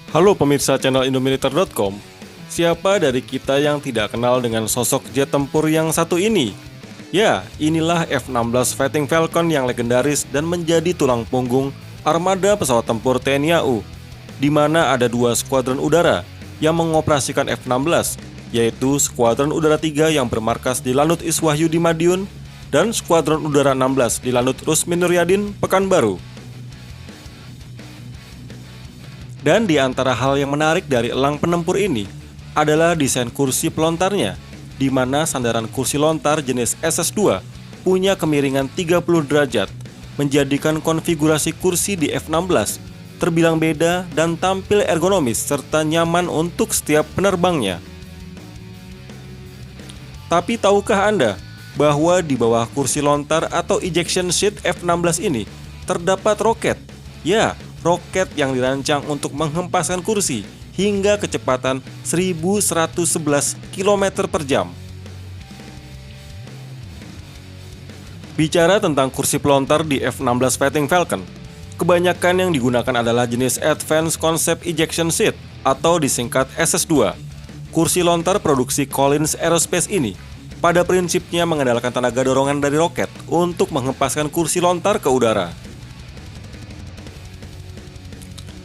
Halo pemirsa channel Indomiliter.com. Siapa dari kita yang tidak kenal dengan sosok jet tempur yang satu ini? Ya, inilah F-16 Fighting Falcon yang legendaris dan menjadi tulang punggung armada pesawat tempur TNI AU, di mana ada dua skuadron udara yang mengoperasikan F-16, yaitu Skuadron Udara 3 yang bermarkas di Lanut Iswahyu di Madiun dan Skuadron Udara 16 di Lanut Rusmin Nuryadin, Pekanbaru. Dan di antara hal yang menarik dari elang penempur ini adalah desain kursi pelontarnya, di mana sandaran kursi lontar jenis SS2 punya kemiringan 30 derajat, menjadikan konfigurasi kursi di F-16 terbilang beda dan tampil ergonomis serta nyaman untuk setiap penerbangnya. Tapi tahukah Anda bahwa di bawah kursi lontar atau ejection seat F-16 ini terdapat roket? Ya, roket yang dirancang untuk menghempaskan kursi hingga kecepatan 1111 km per jam. Bicara tentang kursi pelontar di F-16 Fighting Falcon, kebanyakan yang digunakan adalah jenis Advanced Concept Ejection Seat atau disingkat SS2. Kursi lontar produksi Collins Aerospace ini pada prinsipnya mengandalkan tenaga dorongan dari roket untuk menghempaskan kursi lontar ke udara.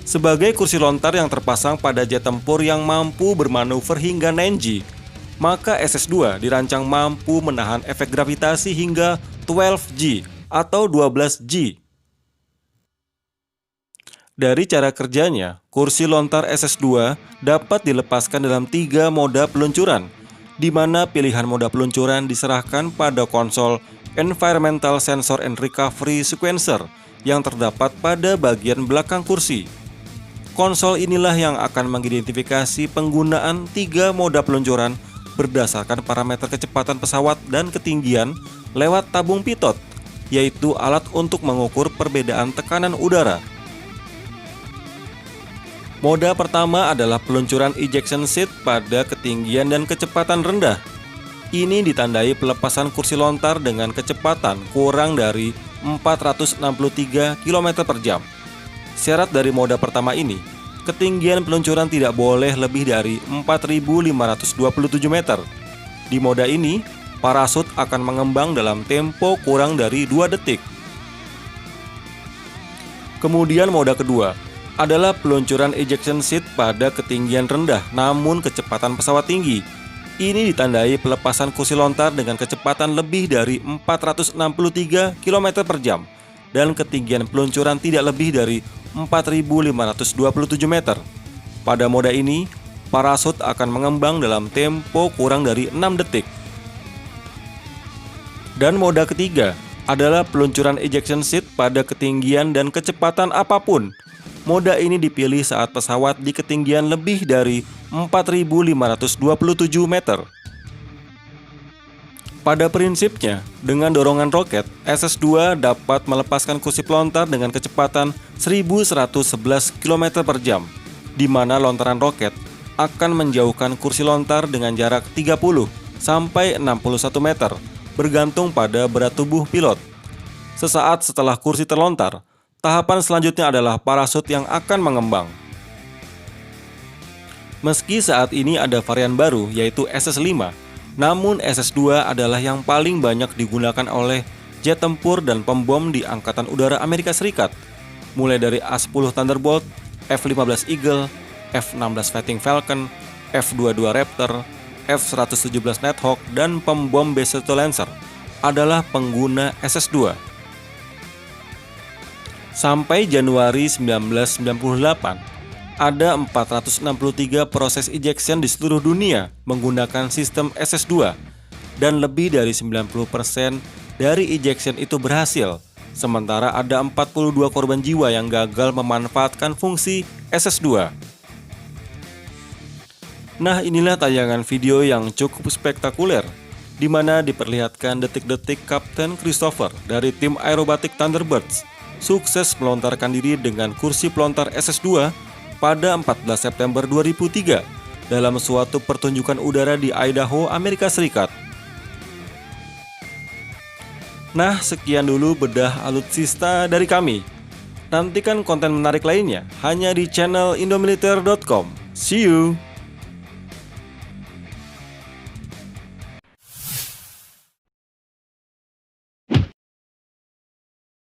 Sebagai kursi lontar yang terpasang pada jet tempur yang mampu bermanuver hingga 9G, maka SS2 dirancang mampu menahan efek gravitasi hingga 12G atau 12G. Dari cara kerjanya, kursi lontar SS2 dapat dilepaskan dalam 3 moda peluncuran, di mana pilihan moda peluncuran diserahkan pada konsol Environmental Sensor and Recovery Sequencer yang terdapat pada bagian belakang kursi. Konsol inilah yang akan mengidentifikasi penggunaan 3 moda peluncuran berdasarkan parameter kecepatan pesawat dan ketinggian lewat tabung pitot, yaitu alat untuk mengukur perbedaan tekanan udara. Moda pertama adalah peluncuran ejection seat pada ketinggian dan kecepatan rendah. Ini ditandai pelepasan kursi lontar dengan kecepatan kurang dari 463 km per jam. Syarat dari moda pertama ini, ketinggian peluncuran tidak boleh lebih dari 4.527 meter. Di moda ini, parasut akan mengembang dalam tempo kurang dari 2 detik. Kemudian moda kedua adalah peluncuran ejection seat pada ketinggian rendah namun kecepatan pesawat tinggi. Ini ditandai pelepasan kursi lontar dengan kecepatan lebih dari 463 km per jam dan ketinggian peluncuran tidak lebih dari 4.527 meter. Pada moda ini, parasut akan mengembang dalam tempo kurang dari 6 detik. Dan moda ketiga adalah peluncuran ejection seat pada ketinggian dan kecepatan apapun. Moda ini dipilih saat pesawat di ketinggian lebih dari 4.527 meter. Pada prinsipnya, dengan dorongan roket, SS2 dapat melepaskan kursi pelontar dengan kecepatan 1111 km per jam, di mana lontaran roket akan menjauhkan kursi lontar dengan jarak 30 sampai 61 meter, bergantung pada berat tubuh pilot. Sesaat setelah kursi terlontar, tahapan selanjutnya adalah parasut yang akan mengembang. Meski saat ini ada varian baru yaitu SS5, namun SS2 adalah yang paling banyak digunakan oleh jet tempur dan pembom di Angkatan Udara Amerika Serikat, mulai dari A-10 Thunderbolt, F-15 Eagle, F-16 Fighting Falcon, F-22 Raptor, F-117 Nighthawk, dan pembom B-1 Lancer adalah pengguna SS2. Sampai Januari 1998, ada 463 proses ejection di seluruh dunia menggunakan sistem SS2 dan lebih dari 90% dari ejection itu berhasil, sementara ada 42 korban jiwa yang gagal memanfaatkan fungsi SS2. Nah, inilah tayangan video yang cukup spektakuler, di mana diperlihatkan detik-detik Kapten Christopher dari tim Aerobatic Thunderbirds sukses melontarkan diri dengan kursi pelontar SS2 pada 14 September 2003 dalam suatu pertunjukan udara di Idaho, Amerika Serikat. Nah, sekian dulu bedah alutsista dari kami. Nantikan konten menarik lainnya hanya di channel indomiliter.com. See you!